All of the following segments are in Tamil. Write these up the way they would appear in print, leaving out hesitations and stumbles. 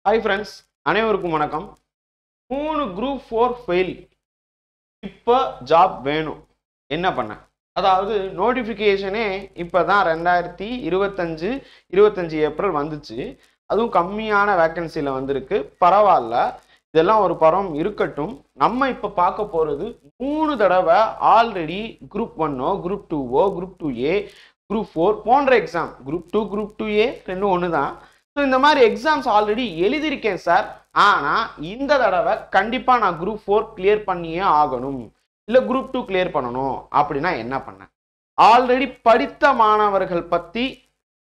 Hi friends, அனைவருக்கும் வணக்கம். 3 group 4 fail. இப்ப ஜாப் வேணும். என்ன பண்ண? அதாவது நோட்டிஃபிகேஷனே இப்பதான் 2025 ஏப்ரல் வந்துச்சு. அதுவும் கம்மியான வேகன்சில வந்திருக்கு. பரவாயில்ல. இதெல்லாம் ஒரு பரம் இருக்கட்டும். நம்ம இப்ப பார்க்க போறது 3 தடவை ஆல்ரெடி குரூப் 1ஓ, குரூப் 2ஓ, குரூப் 2A, குரூப் 4 போன்ற எக்ஸாம். குரூப் 2, குரூப் 2A ரெண்டும் ஒண்ணுதான். ஸோ இந்த மாதிரி எக்ஸாம்ஸ் ஆல்ரெடி எழுதியிருக்கேன் சார். ஆனால் இந்த தடவை கண்டிப்பாக நான் குரூப் 4 கிளியர் பண்ணியே ஆகணும், இல்லை குரூப் 2 கிளியர் பண்ணணும் அப்படின்னா என்ன பண்ணேன்? ஆல்ரெடி படித்த மாணவர்கள் பற்றி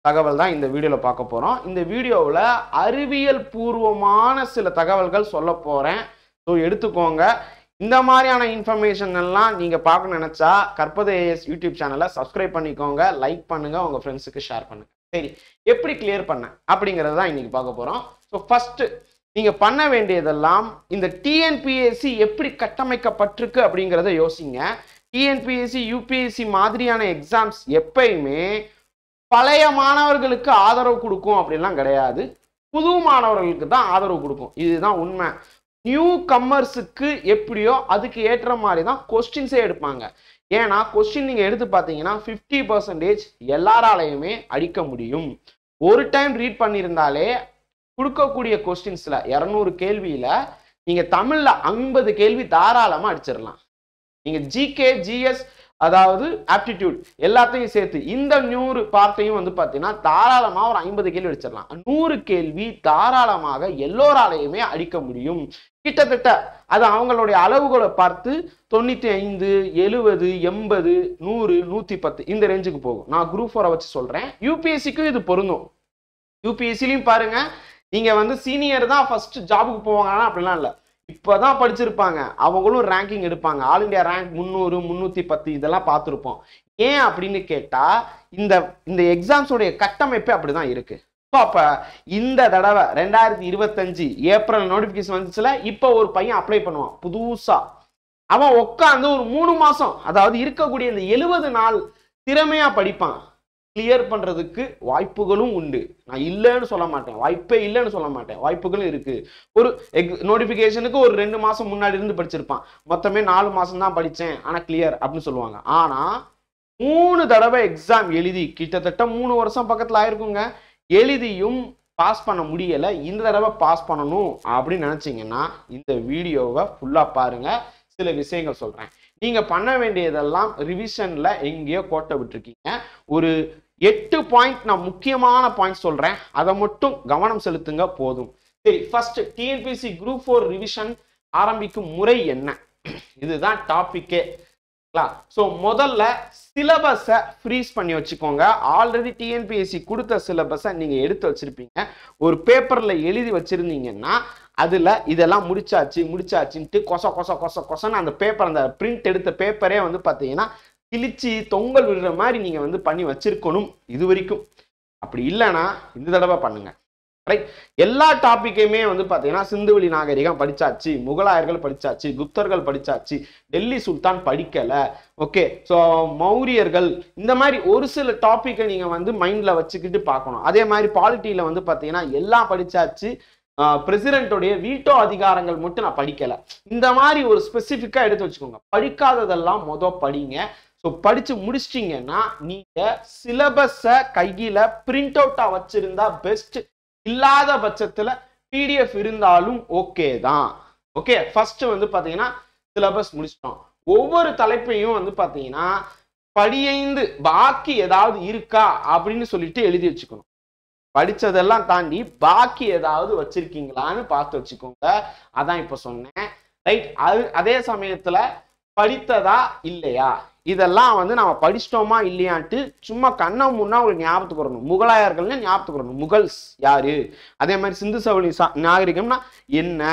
தகவல் தான் இந்த வீடியோவில் பார்க்க போகிறோம். இந்த வீடியோவில் அறிவியல் பூர்வமான சில தகவல்கள் சொல்ல போகிறேன். ஸோ எடுத்துக்கோங்க. இந்த மாதிரியான இன்ஃபர்மேஷன் எல்லாம் நீங்கள் பார்க்க நினச்சா கற்பது AS யூடியூப் சேனலை சப்ஸ்கிரைப் பண்ணிக்கோங்க, லைக் பண்ணுங்கள், உங்கள் ஃப்ரெண்ட்ஸுக்கு ஷேர் பண்ணுங்கள். சரி, எப்படி கிளியர் பண்ண அப்படிங்கிறது தான் இன்னைக்கு பார்க்க போகிறோம். ஸோ ஃபர்ஸ்ட் நீங்கள் பண்ண வேண்டியதெல்லாம் இந்த TNPSC எப்படி கட்டமைக்கப்பட்டிருக்கு அப்படிங்கிறத யோசிங்க. TNPSC, UPSC மாதிரியான எக்ஸாம்ஸ் எப்பயுமே பழைய மாணவர்களுக்கு ஆதரவு கொடுக்கும் அப்படின்லாம் கிடையாது, புது மாணவர்களுக்கு தான் ஆதரவு கொடுக்கும். இதுதான் உண்மை. நியூ கம்மர்ஸுக்கு எப்படியோ அதுக்கு ஏற்ற மாதிரி தான் கொஸ்டின்ஸே எடுப்பாங்க. ஏன்னா கொஸ்டின் நீங்கள் எடுத்து பார்த்தீங்கன்னா 50% எல்லாராலையுமே அடிக்க முடியும். ஒரு டைம் ரீட் பண்ணியிருந்தாலே கொடுக்கக்கூடிய கொஸ்டின்ஸில் 200 கேள்வியில் நீங்கள் தமிழில் 50 கேள்வி தாராளமாக அடிச்சிடலாம். நீங்கள் GK, GS, அதாவது ஆப்டிடியூட் எல்லாத்தையும் சேர்த்து இந்த 100 பார்ட்டையும் வந்து பார்த்தீங்கன்னா தாராளமாக ஒரு 50 கேள்வி அடிச்சிடலாம். 100 கேள்வி தாராளமாக எல்லோராலையுமே அடிக்க முடியும். கிட்டத்தட்ட அது அவங்களுடைய அளவுகளை பார்த்து 95, 70, 80, 100, 110 இந்த ரேஞ்சுக்கு போகும். நான் குரூப் 4 வச்சு சொல்றேன். யூபிஎஸ்சிக்கும் இது பொருந்தும். யூபிஎஸ்சிலையும் பாருங்க, நீங்க வந்து சீனியர் தான் ஃபர்ஸ்ட் ஜாபுக்கு போவாங்கன்னா அப்படிலாம் இல்லை, இப்போதான் படிச்சிருப்பாங்க, அவங்களும் ரேங்கிங் எடுப்பாங்க. ஆல் இண்டியா ரேங்க் 300, 310 இதெல்லாம் பார்த்துருப்போம். ஏன் அப்படின்னு கேட்டா இந்த எக்ஸாம்ஸோடைய கட்டமைப்பே அப்படிதான் இருக்கு. அப்ப இந்த தடவை 2025 ஏப்ரல் நோட்டிபிகேஷன் வந்துச்சுல, இப்ப ஒரு பையன் அப்ளை பண்ணுவான் புதுசா. அவன் உட்காந்து ஒரு 3 மாசம், அதாவது இருக்கக்கூடிய இந்த 70 நாள் திறமையா படிப்பான். கிளியர் பண்றதுக்கு வாய்ப்புகளும் உண்டு. நான் இல்லைன்னு சொல்ல மாட்டேன், வாய்ப்பே இல்லைன்னு சொல்ல மாட்டேன், வாய்ப்புகளும் இருக்கு. ஒரு நோட்டிபிகேஷனுக்கு ஒரு 2 மாசம் முன்னாடி இருந்து படிச்சிருப்பான், மொத்தமே 4 மாசம் தான் படிச்சேன் ஆனா கிளியர் அப்படின்னு சொல்லுவாங்க. ஆனா 3 தடவை எக்ஸாம் எழுதி கிட்டத்தட்ட 3 வருஷம் பக்கத்துல ஆயிருக்குங்க, எழுதியும் பாஸ் பண்ண முடியல. இந்த தடவை பாஸ் பண்ணணும் அப்படின்னு நினைச்சீங்கன்னா இந்த வீடியோவை ஃபுல்லா பாருங்க. சில விஷயங்கள் சொல்றேன். நீங்க பண்ண வேண்டியதெல்லாம் ரிவிஷன்ல எங்கேயோ கோட்டை விட்டுருக்கீங்க. ஒரு 8 பாயிண்ட் நான் முக்கியமான பாயிண்ட் சொல்றேன், அதை மட்டும் கவனம் செலுத்துங்க போதும். சரி, ஃபர்ஸ்ட் TNPSC குரூப் 4 ரிவிஷன் ஆரம்பிக்கும் முறை என்ன? இதுதான் டாபிக்கே. ஸோ முதல்ல சிலபஸை ஃப்ரீஸ் பண்ணி வச்சுக்கோங்க. ஆல்ரெடி TNPSC கொடுத்த சிலபஸை நீங்கள் எடுத்து வச்சிருப்பீங்க, ஒரு பேப்பரில் எழுதி வச்சிருந்தீங்கன்னா அதில் இதெல்லாம் முடிச்சாச்சுன்ட்டு கொசன்னு அந்த பேப்பர், அந்த பிரிண்ட் எடுத்த பேப்பரே வந்து பார்த்தீங்கன்னா கிழிச்சு தொங்கல் விடுற மாதிரி நீங்கள் வந்து பண்ணி வச்சிருக்கணும் இது வரைக்கும். அப்படி இல்லைன்னா இந்த தடவை பண்ணுங்க. ரைட், எல்லா டாபிக்கையுமே வந்து பார்த்தீங்கன்னா சிந்துவெளி நாகரிகம் படிச்சாச்சு, முகலாயர்கள் படிச்சாச்சு, குப்தர்கள் படிச்சாச்சு, டெல்லி சுல்தான் படிக்கல. ஓகே, ஸோ மௌரியர்கள், இந்த மாதிரி ஒரு சில டாப்பிக்கை நீங்கள் வந்து மைண்டில் வச்சுக்கிட்டு பார்க்கணும். அதே மாதிரி பாலிட்டியில் வந்து பார்த்தீங்கன்னா எல்லாம் படிச்சாச்சு, பிரசிடென்ட்டோடைய வீட்டோ அதிகாரங்கள் மட்டும் நான் படிக்கல. இந்த மாதிரி ஒரு ஸ்பெசிஃபிக்காக எடுத்து வச்சுக்கோங்க. படிக்காததெல்லாம் படிங்க. ஸோ படிச்சு முடிச்சிட்டிங்கன்னா நீங்கள் சிலபஸை கையில் பிரிண்ட் அவுட்டாக வச்சிருந்தா பெஸ்ட். இல்லாத பட்சத்தில் PDF இருந்தாலும் ஓகே தான். ஓகே, ஃபர்ஸ்ட் வந்து பார்த்தீங்கன்னா சிலபஸ் முடிச்சிட்டோம். ஒவ்வொரு தலைப்பையும் வந்து பார்த்தீங்கன்னா படியைந்து பாக்கி ஏதாவது இருக்கா அப்படின்னு சொல்லிட்டு எழுதி வச்சுக்கணும். படிச்சதெல்லாம் தாண்டி பாக்கி ஏதாவது வச்சிருக்கீங்களான்னு பார்த்து வச்சுக்கோங்க. அதான் இப்போ சொன்னேன். ரைட், அதே சமயத்துல படித்ததா இல்லையா இதெல்லாம் வந்து நம்ம படிச்சிட்டோமா இல்லையான்ட்டு சும்மா கண்ண முன்னா உங்களுக்கு ஞாபகத்துக்கு வரணும். முகலாயர்கள்னு ஞாபகத்துக்கு வரணும், முகல்ஸ் யாரு, அதே மாதிரி சிந்து சவழி நாகரிகம்னா என்ன,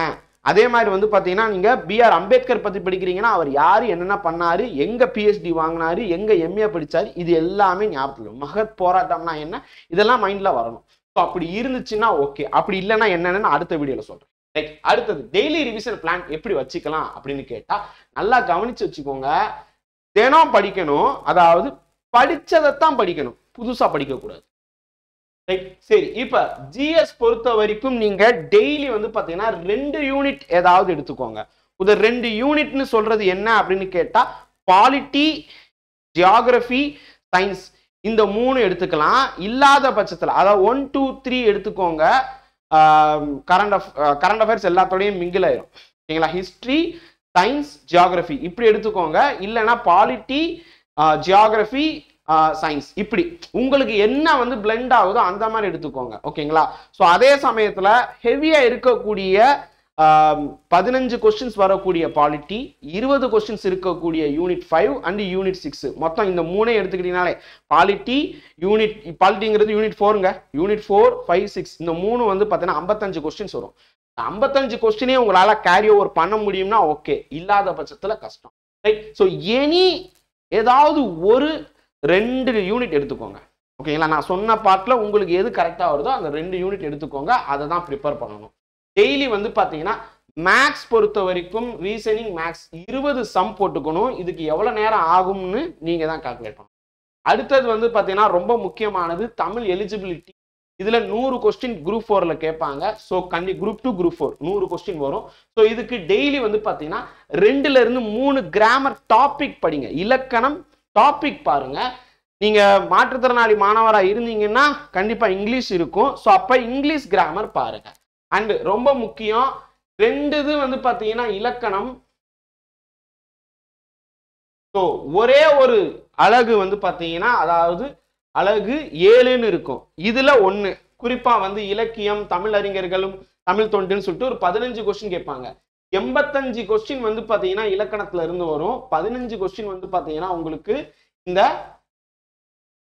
அதே மாதிரி வந்து பார்த்தீங்கன்னா நீங்க BR அம்பேத்கர் பத்தி படிக்கிறீங்கன்னா அவர் யாரு, என்னென்ன பண்ணாரு, எங்க PhD வாங்கினாரு, எங்க MA படிச்சாரு, இது எல்லாமே ஞாபகத்துல. மகத் போராட்டம்னா என்ன, இதெல்லாம் மைண்ட்ல வரணும். ஸோ அப்படி இருந்துச்சுன்னா ஓகே, அப்படி இல்லைன்னா என்னன்னு அடுத்த வீடியோல சொல்றேன். ரைட், அடுத்தது டெய்லி ரிவிஷன் பிளான் எப்படி வச்சுக்கலாம் அப்படின்னு கேட்டா நல்லா கவனிச்சு வச்சுக்கோங்க. தினம் படிக்கணும், அதாவது படிச்சதைத்தான் படிக்கணும், புதுசா படிக்க கூடாது. ரைட். சரி, இப்ப ஜிஎஸ் பொறுத்த வரைக்கும் நீங்க டெய்லி வந்து பாத்தீங்கன்னா 2 யூனிட் ஏதாவது எடுத்துக்கோங்க. இந்த 2 யூனிட்னு சொல்றது என்ன அப்படின்னு கேட்டா பாலிட்டி, ஜியாகிரபி, சயின்ஸ் இந்த 3 எடுத்துக்கலாம். இல்லாத பட்சத்துல அதாவது 1 2 3 எடுத்துக்கோங்க. கரண்ட் அஃபேர்ஸ் எல்லாத்தோடையும் மிங்கிள் ஆயிரும். ஓகேங்களா? ஹிஸ்டரி, சயின்ஸ், ஜியாகிரபி இப்படி எடுத்துக்கோங்க. இல்லைன்னா பாலிட்டி, ஜியாகிரபி, சயின்ஸ் இப்படி உங்களுக்கு என்ன வந்து பிளெண்ட் ஆகுதோ அந்த மாதிரி எடுத்துக்கோங்க. ஓகேங்களா? ஸோ அதே சமயத்துல ஹெவியா இருக்கக்கூடிய 15 கொஸ்டின்ஸ் வரக்கூடிய பாலிட்டி, 20 கொஸ்டின்ஸ் இருக்கக்கூடிய யூனிட் 5 அண்ட் யூனிட் 6 மொத்தம் இந்த 3 எடுத்துக்கிட்டீங்கனாலே பாலிட்டிங்கிறது யூனிட் 4ங்க. யூனிட் 4 5 6 இந்த 3 வந்து பார்த்தீங்கன்னா 55 கொஸ்டின்ஸ் வரும். 55 கொஸ்டினே உங்களால கேரி ஓவர் பண்ண முடியும்னா ஓகே, இல்லாத பட்சத்துல கஷ்டம். ரைட். ஸோ ஏதாவது ஒரு 2 யூனிட் எடுத்துக்கோங்க. ஓகேங்களா? நான் சொன்ன பார்ட்ல உங்களுக்கு எது கரெக்டா வருதோ அந்த 2 யூனிட் எடுத்துக்கோங்க. அதை தான் ப்ரிப்பேர் பண்ணணும். டெய்லி வந்து பாத்தீங்கன்னா மேக்ஸ் பொறுத்த வரைக்கும் ரீசனிங் மேக்ஸ் 20 சம் போட்டுக்கணும். இதுக்கு எவ்வளவு நேரம் ஆகும்னு நீங்க தான் கால்குலேட் பண்ணணும். அடுத்தது வந்து பாத்தீங்கன்னா ரொம்ப முக்கியமானது தமிழ் எலிஜிபிலிட்டி. இதுல 100 கொஸ்டின் குரூப் 4ல கேட்பாங்க. ஸோ குரூப் 2 குரூப் 4 100 கொஸ்டின் வரும். ஸோ இதுக்கு டெய்லி வந்து பாத்தீங்கன்னா 2ல இருந்து 3 கிராமர் டாபிக் படிங்க. இலக்கணம் டாபிக் பாருங்க. நீங்க மாற்றுத்திறனாளி மாணவரா இருந்தீங்கன்னா கண்டிப்பா இங்கிலீஷ் இருக்கும். ஸோ அப்ப இங்கிலீஷ் கிராமர் பாருங்க. அண்ட் ரொம்ப முக்கியம் 2 இது வந்து பாத்தீங்கன்னா இலக்கணம். ஸோ ஒரே ஒரு அழகு வந்து பாத்தீங்கன்னா அதாவது அழகு 7ன்னு இருக்கும். இதுல 1 குறிப்பா வந்து இலக்கியம், தமிழ் அறிஞர்களும் தமிழ் தொண்டுன்னு சொல்லிட்டு ஒரு 15 கொஸ்டின் கேட்பாங்க. 85 கொஸ்டின் வந்து பாத்தீங்கன்னா இலக்கணத்துல இருந்து வரும். 15 கொஸ்டின் வந்து பாத்தீங்கன்னா உங்களுக்கு இந்த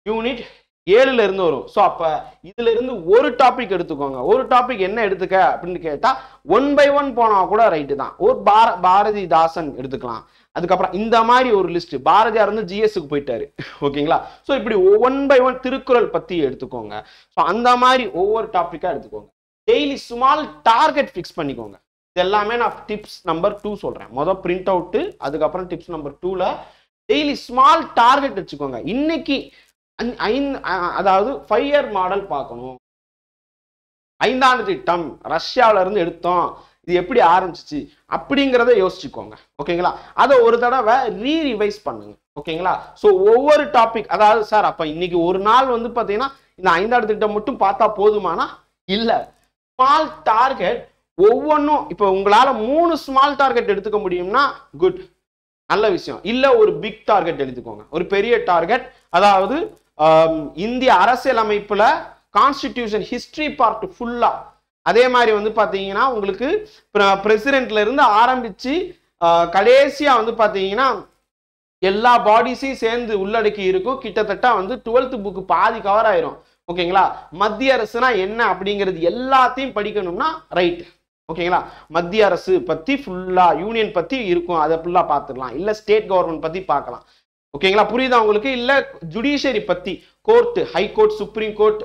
யூனிட் 7ல இருந்து வரும். ஸோ அப்ப இதுல இருந்து ஒரு டாபிக் எடுத்துக்கோங்க. ஒரு டாபிக் என்ன எடுத்துக்க அப்படின்னு கேட்டா 1 by 1 போனா கூட ரைட்டு தான். ஒரு பாரதிதாசன் எடுத்துக்கலாம். அதுக்கப்புறம் இந்த மாதிரி ஒரு லிஸ்ட். பாரதியார் வந்து ஜிஎஸ்க்கு போயிட்டாரு. ஓகேங்களா? ஸோ இப்படி 1 by 1 திருக்குறள் பத்தி எடுத்துக்கோங்க. ஸோ அந்த மாதிரி ஒவ்வொரு டாபிக்கா எடுத்துக்கோங்க. டெய்லி ஸ்மால் டார்கெட் ஃபிக்ஸ் பண்ணிக்கோங்க. இது எல்லாமே நான் டிப்ஸ் நம்பர் 2 சொல்றேன். மொதல் பிரிண்ட் அவுட், அதுக்கப்புறம் டிப்ஸ் நம்பர் 2ல டெய்லி ஸ்மால் டார்கெட் வச்சுக்கோங்க. இன்னைக்கு அதாவது 5 இயர் மாடல் பார்க்கணும். 5ஆண்டு திட்டம் ரஷ்யாவில இருந்து எடுத்தோம், இது எப்படி ஆரம்பிச்சிச்சு அப்படிங்கிறத யோசிச்சுக்கோங்க. ஓகேங்களா? அதை ஒரு தடவை ரீரிவைஸ் பண்ணுங்க. ஓகேங்களா? ஸோ ஒவ்வொரு டாபிக் அதாவது சார் அப்ப இன்னைக்கு ஒரு நாள் வந்து பாத்தீங்கன்னா இந்த 5ஆண்டு திட்டம் மட்டும் பார்த்தா போதுமானா இல்ல. ஸ்மால் டார்கெட் ஒவ்வொன்றும். இப்ப உங்களால 3 ஸ்மால் டார்கெட் எடுத்துக்க முடியும்னா குட், நல்ல விஷயம். இல்ல ஒரு பிக் டார்கெட் எடுத்துக்கோங்க. ஒரு பெரிய டார்கெட் அதாவது இந்திய அரசியலமைப்புல கான்ஸ்டிடியூஷன் ஹிஸ்டரி பார்ட் ஃபுல்லா. அதே மாதிரி வந்து பாத்தீங்கன்னா உங்களுக்கு பிரசிடென்ட்ல இருந்து ஆரம்பிச்சு கடைசியா வந்து பாத்தீங்கன்னா எல்லா பாடிஸையும் சேர்ந்து உள்ளடக்கி இருக்கும். கிட்டத்தட்ட வந்து 12th புக் பாதி கவர் ஆயிரும். ஓகேங்களா? மத்திய அரசுனா என்ன அப்படிங்கிறது எல்லாத்தையும் படிக்கணும்னா ரைட். ஓகேங்களா? மத்திய அரசு பத்தி ஃபுல்லா யூனியன் பத்தி இருக்கும். அதை ஃபுல்லா பார்த்துக்கலாம். இல்ல ஸ்டேட் கவர்மெண்ட் பத்தி பார்க்கலாம். ஓகேங்களா? புரியுதா உங்களுக்கு? இல்ல ஜுடிஷியரி பத்தி court, high court, supreme court,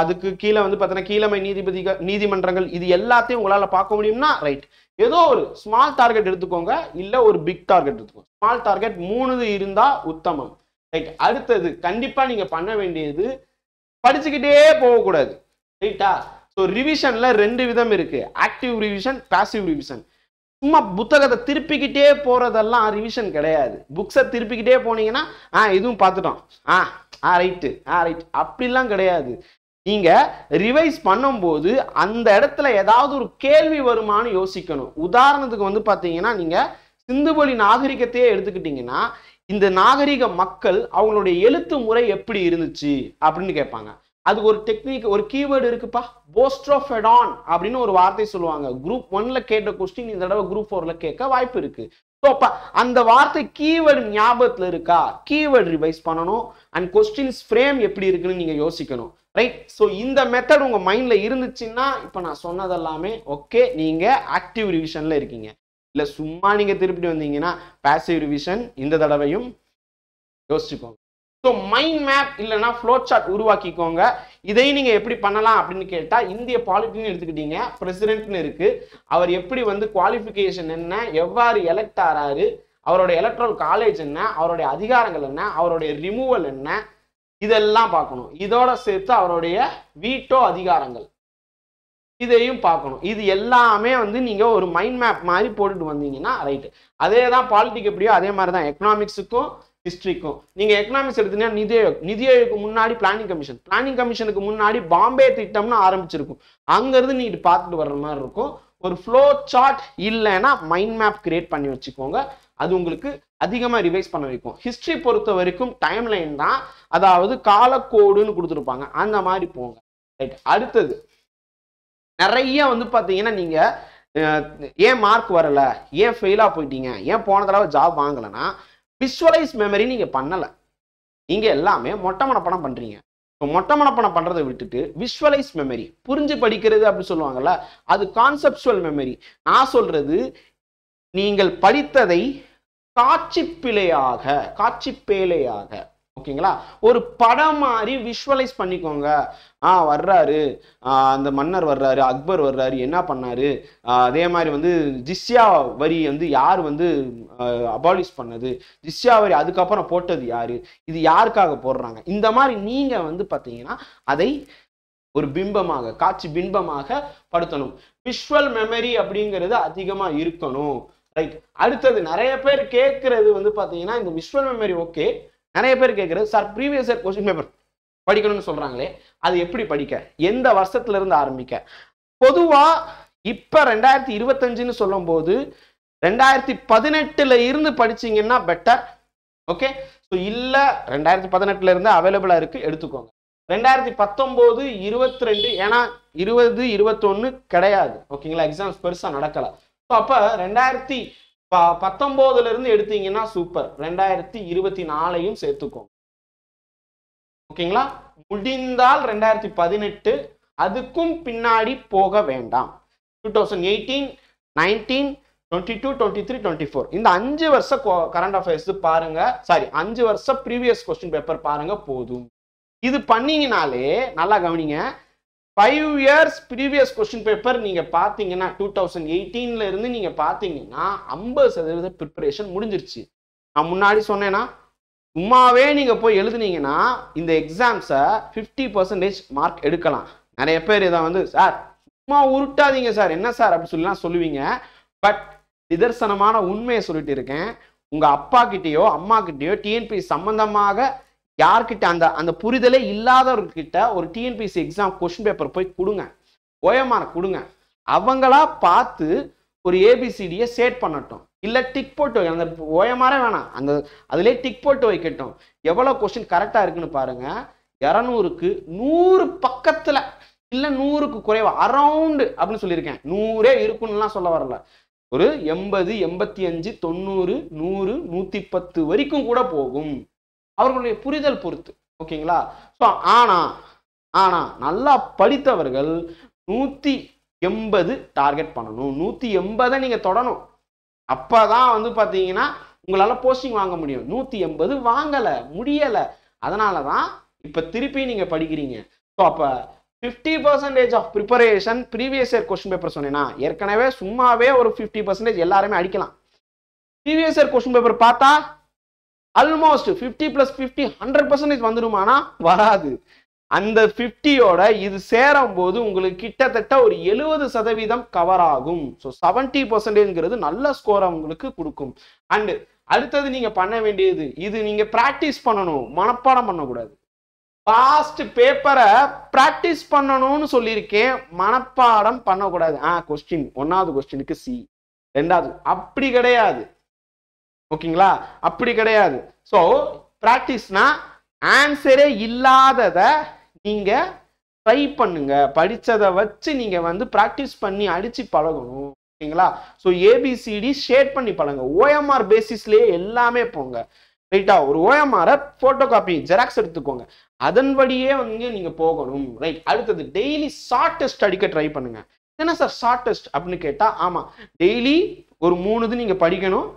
அதுக்கு கீழே வந்து பார்த்தீங்கன்னா கீழமை நீதிமன்றங்கள் இது எல்லாத்தையும் உங்களால பார்க்க முடியும்னா ரைட். ஏதோ ஒரு ஸ்மால் டார்கெட் எடுத்துக்கோங்க. இல்ல ஒரு பிக் டார்கெட் எடுத்துக்கோங்க. ஸ்மால் டார்கெட் 3 இருந்தா உத்தமம். ரைட். அடுத்தது கண்டிப்பா நீங்க பண்ண வேண்டியது படிச்சுக்கிட்டே போகக்கூடாது. ரைட்டா? ஸோ ரிவிஷன்ல 2 விதம் இருக்கு. Active revision, passive revision. சும்மா புத்தகத்தை திருப்பிக்கிட்டே போறதெல்லாம் ரிவிஷன் கிடையாது. புக்ஸை திருப்பிக்கிட்டே போனீங்கன்னா இதுவும் பார்த்துட்டோம், ரைட்டு ரைட் அப்படிலாம் கிடையாது. நீங்க ரிவைஸ் பண்ணும்போது அந்த இடத்துல ஏதாவது ஒரு கேள்வி வருமானு யோசிக்கணும். உதாரணத்துக்கு வந்து பாத்தீங்கன்னா நீங்க சிந்துவெளி நாகரிகத்தையே எடுத்துக்கிட்டீங்கன்னா இந்த நாகரிக மக்கள் அவங்களுடைய எழுத்து முறை எப்படி இருந்துச்சு அப்படின்னு கேட்பாங்க. அதுக்கு ஒரு டெக்னிக், ஒரு கீவேர்டு இருக்குப்பா, போஸ்ட்ரோஃபெடான் அப்படின்னு ஒரு வார்த்தை சொல்லுவாங்க. குரூப் 1ல கேட்ட கொஸ்டின் இந்த தடவை குரூப் 4ல கேட்க வாய்ப்பு இருக்கு. அந்த வார்த்தை கீவேர்டு ஞாபகத்துல இருக்கா? கீவேர்டு ரிவைஸ் பண்ணணும். அண்ட் கொஸ்டின்ஸ் ஃப்ரேம் எப்படி இருக்குன்னு நீங்க யோசிக்கணும். ரைட். ஸோ இந்த மெத்தட் உங்க மைண்ட்ல இருந்துச்சுன்னா இப்ப நான் சொன்னதெல்லாமே ஓகே, நீங்க ஆக்டிவ் ரிவிஷன்ல இருக்கீங்க. இல்ல சும்மா நீங்க திருப்பிட்டு வந்தீங்கன்னா பாசிவ் ரிவிஷன் இந்த தடவையும் யோசிச்சுக்கோங்க. ஸோ மைண்ட் மேப் இல்லைன்னா ஃப்ளோ சார்ட் உருவாக்கிக்கோங்க. இதை நீங்க எப்படி பண்ணலாம் அப்படின்னு கேட்டா இந்திய பாலிட்டின்னு எடுத்துக்கிட்டீங்க. பிரசிடென்ட்னு இருக்கு. அவர் எப்படி வந்து குவாலிஃபிகேஷன் என்ன, எவ்வாறு எலெக்ட் ஆறாரு, அவருடைய எலக்ட்ரல் காலேஜ் என்ன, அவருடைய அதிகாரங்கள் என்ன, அவருடைய ரிமூவல் என்ன, இதெல்லாம் பார்க்கணும். இதோட சேர்த்து அவருடைய வீட்டோ அதிகாரங்கள் இதையும் பார்க்கணும். இது எல்லாமே வந்து நீங்க ஒரு மைண்ட் மேப் மாதிரி போட்டுட்டு வந்தீங்கன்னா ரைட். அதே தான் பாலிட்டிக் எப்படியோ அதே மாதிரி தான் எக்கனாமிக்ஸுக்கும் ஹிஸ்ட்ரிக்கும். நீங்க எக்கனாமிக்ஸ் எடுத்தீங்கன்னா நிதி ஆயோக், நிதி ஆயோக்கு முன்னாடி பிளானிங் கமிஷனுக்கு முன்னாடி பாம்பே திட்டம்னு ஆரம்பிச்சிருக்கும். அங்கிருந்து நீங்க பார்த்துட்டு வர்ற மாதிரி இருக்கும். ஒரு ஃப்ளோ சார்ட் இல்லைன்னா மைண்ட் மேப் கிரியேட் பண்ணி வச்சுக்கோங்க. அது உங்களுக்கு அதிகமா ரிவைஸ் பண்ண வைக்கும். ஹிஸ்டரி பொறுத்த வரைக்கும் டைம் லைன் தான், அதாவது காலக்கோடுன்னு கொடுத்துருப்பாங்க, அந்த மாதிரி போங்க. ரைட். அடுத்தது நிறைய வந்து பாத்தீங்கன்னா நீங்க ஏன் மார்க் வரல, ஏன் ஃபெயிலா போயிட்டீங்க, ஏன் போன தடவை ஜாப் வாங்கலைன்னா விஷுவலைஸ் மெமரி நீங்க பண்ணல. நீங்க எல்லாமே மொட்டை மனப்பாடம் பண்றீங்க. மொட்டை மனப்பாடம் பண்றதை விட்டுட்டு விஷுவலைஸ் மெமரி, புரிஞ்சு படிக்கிறது அப்படி சொல்லுவாங்கல்ல, அது கான்செப்சுவல் மெமரி. நான் சொல்றது நீங்கள் படித்ததை காட்சி பேழையாக ஓகேங்களா, ஒரு படம் மாதிரி விஷுவலைஸ் பண்ணிக்கோங்க. வர்றாரு, அந்த மன்னர் வர்றாரு, அக்பர் வர்றாரு, என்ன பண்ணாரு, அதே மாதிரி வந்து ஜிஸ்யா வரி வந்து யார் வந்து அபாலிஷ் பண்ணது, ஜிஸ்யா வரி அதுக்கப்புறம் போட்டது யாரு, இது யாருக்காக போடுறாங்க, இந்த மாதிரி நீங்க வந்து பாத்தீங்கன்னா அதை ஒரு பிம்பமாக, காட்சி பிம்பமாக படுத்தணும். விஷுவல் மெமரி அப்படிங்கிறது அதிகமா இருக்கணும். ரைட். அடுத்தது நிறைய பேர் கேட்கறது வந்து பாத்தீங்கன்னா இந்த விஷுவல் மெமரி ஓகே, நிறைய பேர் கேட்கறது sir previous year question paper படிக்கணும்னு சொல்றாங்களே, அது எப்படி படிக்க, எந்த வருஷத்துல இருந்து ஆரம்பிக்க? பொதுவா இப்ப 2025ன்னு சொல்லும் போது 2018ல இருந்து படிச்சீங்கன்னா பெட்டர். ஓகே. ஸோ இல்ல 2018ல இருந்து அவைலபிளா இருக்கு, எடுத்துக்கோங்க. 2019, 22 ஏன்னா 20, 21 கிடையாது. ஓகேங்களா, எக்ஸாம்ஸ் பெருசா நடக்கல. அப்ப 2019ல இருந்து எடுத்தீங்கன்னா சூப்பர். 2024ஐயும் சேர்த்துக்கோங்க. ஓகேங்களா, முடிந்தால் 2018, அதுக்கும் பின்னாடி போக வேண்டாம். 2018, 19, 22, 23, 24 இந்த 5 வருஷம் கரண்ட் அஃபேர்ஸ் பாருங்க. சாரி, 5 வருஷம் ப்ரீவியஸ் கொஸ்டின் பேப்பர் பாருங்க போதும். இது பண்ணீங்கனாலே நல்லா கவனிங்க, 5 years ப்ரீவியஸ் கொஸ்டின் பேப்பர் நீங்க பாத்தீங்கன்னா 2018ல இருந்து நீங்க பாத்தீங்கன்னா 50% ப்ரிப்பரேஷன் முடிஞ்சிருச்சு. நான் முன்னாடி சொன்னேன்னா சும்மாவே நீங்க போய் எழுதுனீங்கன்னா இந்த எக்ஸாம்ஸை 50% மார்க் எடுக்கலாம். நிறைய பேர் இதை வந்து சார் சும்மா உருட்டாதீங்க சார், என்ன சார் அப்படி சொல்லலாம் சொல்லுவீங்க. பட் நிதர்சனமான உண்மையை சொல்லிட்டு இருக்கேன். உங்க அப்பா கிட்டயோ அம்மா கிட்டயோ டிஎன்பிஎஸ்சி சம்பந்தமாக யார்கிட்ட அந்த புரிதலே இல்லாதவர்கிட்ட ஒரு டிஎன்பிஎஸ்சி எக்ஸாம் கொஸ்டின் பேப்பர் போய் கொடுங்க, ஓஎம்ஆர் கொடுங்க. அவங்களா பார்த்து ஒரு ஏபிசிடியை சேட் பண்ணட்டும், இல்ல டிக் போட்டு அந்த ஓஎம்ஆரே வேணாம், அந்த அதுலேயே டிக் போட்டு வைக்கட்டும். எவ்வளவு கொஸ்டின் கரெக்டா இருக்குன்னு பாருங்க. 200க்கு 100 பக்கத்துல இல்ல 100க்கு குறைவா அரௌண்ட் அப்படின்னு சொல்லியிருக்கேன். 100 இருக்குன்னுலாம் சொல்ல வரல. ஒரு 80, 85, 90, 100, 110 வரைக்கும் கூட போகும், அவர்களுடைய புரிதல் பொறுத்து. ஓகேங்களா. ஸோ ஆனா நல்லா படித்தவர்கள் 180 டார்கெட் பண்ணணும். 180 நீங்க தொடணும். அப்பதான் வந்து பாத்தீங்கன்னா உங்களால போஸ்டிங் வாங்க முடியும். 180 வாங்கல, முடியல. அதனாலதான் இப்ப திருப்பி நீங்க படிக்கிறீங்க. ஸோ அப்ப 50% of preparation previous year question paper சொன்னேன்னா, ஏற்கனவே சும்மாவே ஒரு 50% எல்லாருமே அடிக்கலாம். ப்ரீவியஸ் இயர் கொஸ்டின் பேப்பர் பார்த்தா ஆல்மோஸ்ட் 50 + 50 100% வந்துருமானா வராது. அந்த 50யோட இது சேரும் போது உங்களுக்கு கிட்டத்தட்ட ஒரு 70% கவர் ஆகும். ஸோ 70%ங்கிறது நல்ல ஸ்கோரை உங்களுக்கு கொடுக்கும். அண்ட் அடுத்தது நீங்க பண்ண வேண்டியது, இது நீங்க பிராக்டிஸ் பண்ணணும், மனப்பாடம் பண்ணக்கூடாது. பாஸ்ட் பேப்பரை பிராக்டிஸ் பண்ணணும்னு சொல்லியிருக்கேன், மனப்பாடம் பண்ணக்கூடாது. கொஸ்டின் 1வது கொஸ்டினுக்கு சி, 2வது அப்படி கிடையாது. ஓகேங்களா, அப்படி கிடையாது. ஸோ பிராக்டிஸ்னா ஆன்சரே இல்லாததை நீங்க ட்ரை பண்ணுங்க, படிச்சதை வச்சு நீங்க வந்து பிராக்டிஸ் பண்ணி அடிச்சு பழகணும். ஓகேங்களா. ஸோ ஏபிசிடி ஷேட் பண்ணி பழங்க. ஓஎம்ஆர் பேசிஸ்லயே எல்லாமே போங்க. ரைட்டா, ஒரு ஓஎம்ஆரை போட்டோ காப்பி ஜெராக்ஸ் எடுத்துக்கோங்க, அதன்படியே வந்து நீங்க போகணும். ரைட். அடுத்தது டெய்லி ஷார்ட் டெஸ்ட் அடிக்க ட்ரை பண்ணுங்க. என்ன சார் ஷார்ட் டெஸ்ட் அப்படின்னு கேட்டா, ஆமா டெய்லி ஒரு 3 இது நீங்க படிக்கணும்.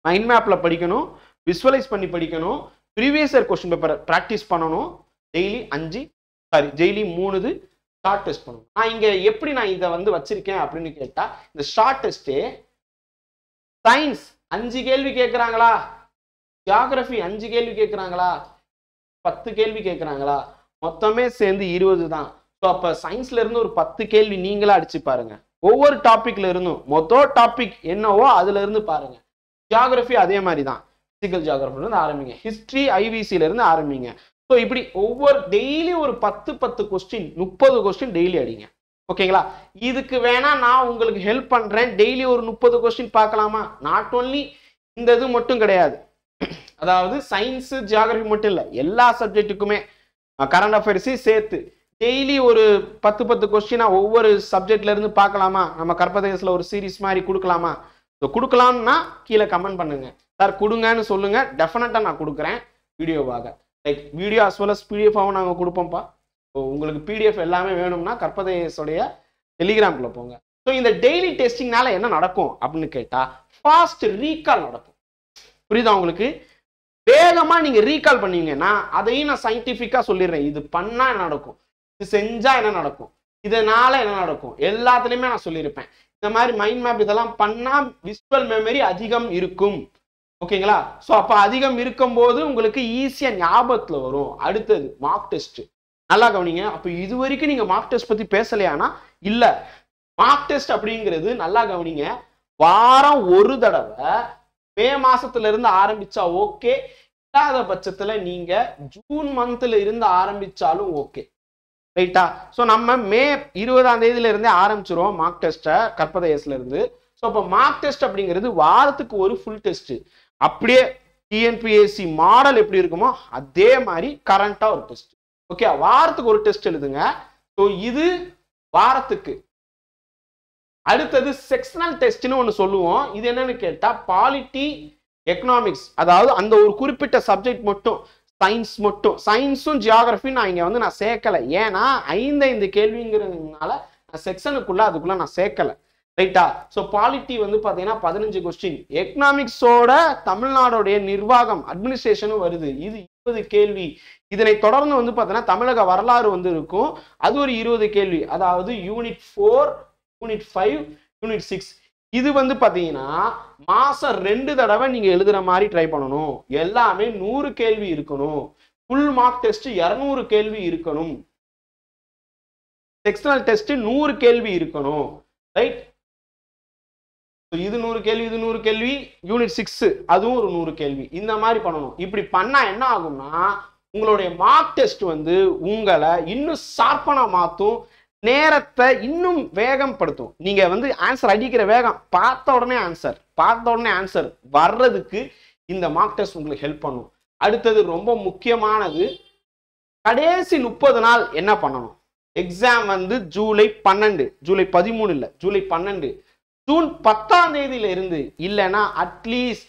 மைண்ட் மேப்ல படிக்கணும், விசுவலைஸ் பண்ணி படிக்கணும், previous year question paper practice பண்ணணும். டெய்லி 3 இது ஷார்ட் டெஸ்ட் பண்ணணும். நான் இங்க எப்படி நான் இதை வந்து வச்சிருக்கேன் அப்படின்னு கேட்டா, இந்த ஷார்ட் டெஸ்டே சயின்ஸ் 5 கேள்வி கேட்கறாங்களா, ஜியோகிராஃபி 5 கேள்வி கேட்கறாங்களா, 10 கேள்வி கேட்குறாங்களா? மொத்தமே சேர்ந்து 20 தான். ஸோ அப்போ சயின்ஸ்ல இருந்து ஒரு 10 கேள்வி நீங்களா அடிச்சு பாருங்க. ஒவ்வொரு டாபிக்ல இருந்தும் மொத்தம் டாபிக் என்னவோ அதுல இருந்து பாருங்க. ஜியாகிரபி அதே மாதிரி தான். பிசிக்கல் ஜியாகிரபில இருந்து ஆரம்பிங்க. ஹிஸ்டரி ஐவிசில இருந்து ஆரம்பிங்க. ஸோ இப்படி ஒவ்வொரு டெய்லி ஒரு 10 கொஸ்டின் 30 கொஸ்டின் டெய்லி அடிங்க. ஓகேங்களா? இதுக்கு வேணா நான் உங்களுக்கு ஹெல்ப் பண்றேன். டெய்லி ஒரு 30 கொஸ்டின் பார்க்கலாமா? நாட் ஓன்லி இந்த இது மட்டும் கிடையாது. அதாவது சயின்ஸ் ஜியாகிரபி மட்டும் இல்லை, எல்லா சப்ஜெக்ட்டுக்குமே கரண்ட் அஃபேர்ஸையும் சேர்த்து டெய்லி ஒரு 10 கொஸ்டினா ஒவ்வொரு சப்ஜெக்ட்ல இருந்து பார்க்கலாமா? நம்ம கற்பதேசத்துல ஒரு சீரீஸ் மாதிரி கொடுக்கலாமா? ஸோ கொடுக்கலாம்னா கீழே கமெண்ட் பண்ணுங்க. சார் கொடுங்கன்னு சொல்லுங்க, டெஃபினட்டா நான் கொடுக்குறேன் வீடியோவாக. Like video as well as பிடிஎஃபாகவும் நாங்கள் கொடுப்போம்ப்பா. ஸோ உங்களுக்கு பிடிஎஃப் எல்லாமே வேணும்னா கற்பதேசோடைய டெலிகிராம்குள்ள போங்க. ஸோ இந்த டெய்லி டெஸ்டிங்னால என்ன நடக்கும் அப்படின்னு கேட்டா ஃபாஸ்ட் ரீகால் நடக்கும். புரியுதா உங்களுக்கு? வேகமா நீங்க ரீகால் பண்ணுவீங்கன்னா அதையும் நான் சயின்டிபிக்கா சொல்லிடுறேன். இது பண்ணா என்ன நடக்கும், இது செஞ்சா என்ன நடக்கும், இதனால என்ன நடக்கும், எல்லாத்துலயுமே நான் சொல்லியிருப்பேன். இந்த மாதிரி மைண்ட் மேப் இதெல்லாம் பண்ணா விஷுவல் மெமரி அதிகம் இருக்கும். ஓகேங்களா? ஸோ அப்போ அதிகம் இருக்கும் போது உங்களுக்கு ஈஸியா ஞாபகத்துல வரும். அடுத்தது மார்க் டெஸ்ட். நல்லா கவனிங்க. அப்போ இது வரைக்கும் நீங்க மார்க் டெஸ்ட் பத்தி பேசலையானா இல்ல. மார்க் டெஸ்ட் அப்படிங்கிறது நல்லா கவனிங்க, வாரம் ஒரு தடவை மே மாசத்துல இருந்து ஆரம்பிச்சா ஓகே, இல்லாத பட்சத்துல நீங்க ஜூன் மந்த்ல இருந்து ஆரம்பிச்சாலும் ஓகே. ரைட்டா? ஸோ நம்ம மே 20ஆம் தேதியில இருந்தே ஆரம்பிச்சிருவோம் மார்க் டெஸ்ட்டை கற்பதேசத்துல இருந்து. ஸோ அப்போ மார்க் டெஸ்ட் அப்படிங்கிறது வாரத்துக்கு ஒரு ஃபுல் டெஸ்ட். அப்படியே டிஎன்பிஎஸ்சி மாடல் எப்படி இருக்குமோ அதே மாதிரி கரண்டா ஒரு டெஸ்ட். ஓகே, வாரத்துக்கு ஒரு டெஸ்ட் எழுதுங்க. ஸோ இது வாரத்துக்கு. அடுத்தது செக்ஷனல் டெஸ்ட்னு ஒன்று சொல்லுவோம். இது என்னன்னு கேட்டா பாலிட்டி எக்கனாமிக்ஸ், அதாவது அந்த ஒரு குறிப்பிட்ட சப்ஜெக்ட் மட்டும், சயின்ஸ் மட்டும். சயின்ஸும் ஜியாகிரபியும் நான் இங்க நான் சேர்க்கல. ஏன்னா 5 கேள்விங்கிறதுனால நான் செக்ஷனுக்குள்ள அதுக்குள்ள நான் சேர்க்கல. ரைட்டா? ஸோ பாலிட்டி பார்த்தீங்கன்னா 15 கொஸ்டின். எக்கனாமிக்ஸோட தமிழ்நாடுடைய நிர்வாகம் அட்மினிஸ்ட்ரேஷனும் வருது, இது 20 கேள்வி. இதனை தொடர்ந்து பார்த்தீங்கன்னா தமிழக வரலாறு இருக்கும், அது ஒரு 20 கேள்வி. அதாவது யூனிட் 4, யூனிட் 5, யூனிட் 6. இது பார்த்தீங்கன்னா மாசம் 2 தடவை நீங்க எழுதுற மாதிரி ட்ரை பண்ணணும். எல்லாமே 100 கேள்வி இருக்கணும். ஃபுல் மார்க் டெஸ்ட் 200 கேள்வி இருக்கணும். செக்ஷனல் டெஸ்ட் 100 கேள்வி இருக்கணும். ரைட்? இது 100 கேள்வி, இது 100 கேள்வி. யூனிட் 6 அதுவும் ஒரு 100 கேள்வி. இந்த மாதிரி பண்ணணும். இப்படி பண்ணா என்ன ஆகும்னா உங்களுடைய மார்க் டெஸ்ட் உங்களை இன்னும் ஷார்ப்பனா மாத்தும், நேரத்தை இன்னும் வேகப்படுத்தும். நீங்க ஆன்சர் அடிக்கிற வேகம், பார்த்த உடனே ஆன்சர் வர்றதுக்கு இந்த மார்க் டெஸ்ட் உங்களுக்கு ஹெல்ப் பண்ணும். அடுத்தது ரொம்ப முக்கியமானது, கடைசி 30 நாள் என்ன பண்ணணும்? எக்ஸாம் ஜூலை 12, ஜூலை 13 இல்ல, ஜூலை 12. ஜூன் 10ஆம் தேதியில இருந்து இல்லைன்னா அட்லீஸ்ட்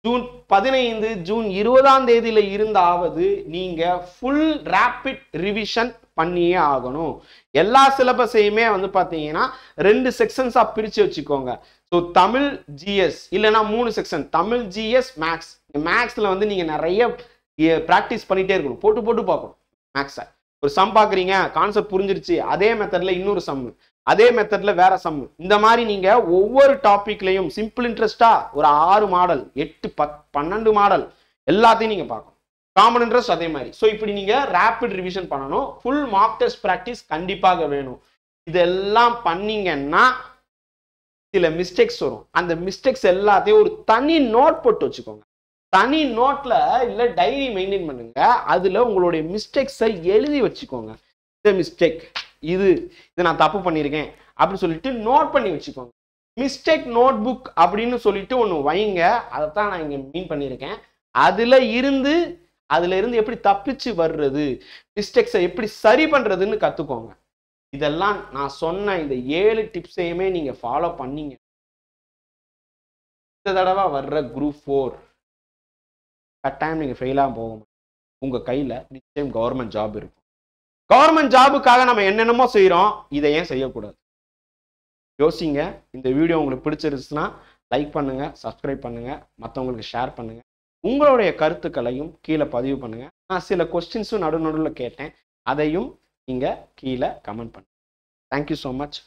ஜூன் 15, ஜூன் 20ஆம் தேதியில இருந்தாவது நீங்க ஃபுல் ரேபிட் ரிவிஷன் பண்ணியே ஆகணும். எல்லா சிலபஸையுமே பாத்தீங்கன்னா 2 செக்ஷன்ஸா பிரிச்சு வச்சுக்கோங்க. ஸோ தமிழ் ஜிஎஸ் இல்லைன்னா 3 செக்ஷன், தமிழ் ஜிஎஸ் மேக்ஸ். மேக்ஸ்ல நீங்க நிறைய பிராக்டிஸ் பண்ணிட்டே இருக்கணும், போட்டு போட்டு பார்க்கணும். மேக்ஸை ஒரு சம் பாக்குறீங்க, கான்செப்ட் புரிஞ்சிருச்சு, அதே மெத்தட்ல இன்னொரு சம், அதே மெத்தட்ல வேற சம். இந்த மாதிரி நீங்க ஒவ்வொரு டாபிக்லயும் சிம்பிள் இன்ட்ரெஸ்டா ஒரு 6 மாடல், 8, 12 மாடல் எல்லாத்தையும் நீங்க பார்க்கணும். காமன் இன்ட்ரெஸ்ட் அதே மாதிரி. ஸோ இப்படி நீங்க ரேபிட் ரிவிஷன் பண்ணணும். ஃபுல் மார்க் டெஸ்ட் பிராக்டிஸ் கண்டிப்பாக வேணும். இதெல்லாம் பண்ணீங்கன்னா சில மிஸ்டேக்ஸ் வரும். அந்த மிஸ்டேக்ஸ் எல்லாத்தையும் ஒரு தனி நோட் போட்டு வச்சுக்கோங்க. தனி நோட்ல இல்ல டைரி மெயின்டைன் பண்ணுங்க. அதுல உங்களுடைய மிஸ்டேக்ஸை எழுதி வச்சுக்கோங்க. இந்த மிஸ்டேக் இது நான் தப்பு பண்ணியிருக்கேன் அப்படின்னு சொல்லிட்டு நோட் பண்ணி வச்சுக்கோங்க. மிஸ்டேக் நோட் புக் அப்படின்னு சொல்லிட்டு ஒன்று வைங்க. அதைத்தான் நான் இங்க மீன் பண்ணியிருக்கேன். அதுல இருந்து எப்படி தப்பிச்சு வர்றது, மிஸ்டேக்ஸை எப்படி சரி பண்றதுன்னு கத்துக்கோங்க. இதெல்லாம் நான் சொன்ன இந்த 7 டிப்ஸையுமே நீங்க ஃபாலோ பண்ணீங்க, இந்த தடவை வர்ற குரூப் 4 கட்டாயம் நீங்க ஃபெயிலா போகும். உங்க கையில நிச்சயம் கவர்மெண்ட் ஜாப் இருக்கும். கவர்மெண்ட் ஜாபுக்காக நம்ம என்னென்னமோ செய்யறோம், இதை ஏன் செய்யக்கூடாது? யோசிங்க. இந்த வீடியோ உங்களுக்கு பிடிச்சிருச்சுன்னா லைக் பண்ணுங்க, சப்ஸ்கிரைப் பண்ணுங்க, மற்றவங்களுக்கு ஷேர் பண்ணுங்க. உங்களுடைய கருத்துக்களையும் கீழே பதிவு பண்ணுங்க. நான் சில கொஸ்டின்ஸும் நடுவில் கேட்டேன், அதையும் நீங்க கீழே கமெண்ட் பண்ணுங்க. Thank you so much.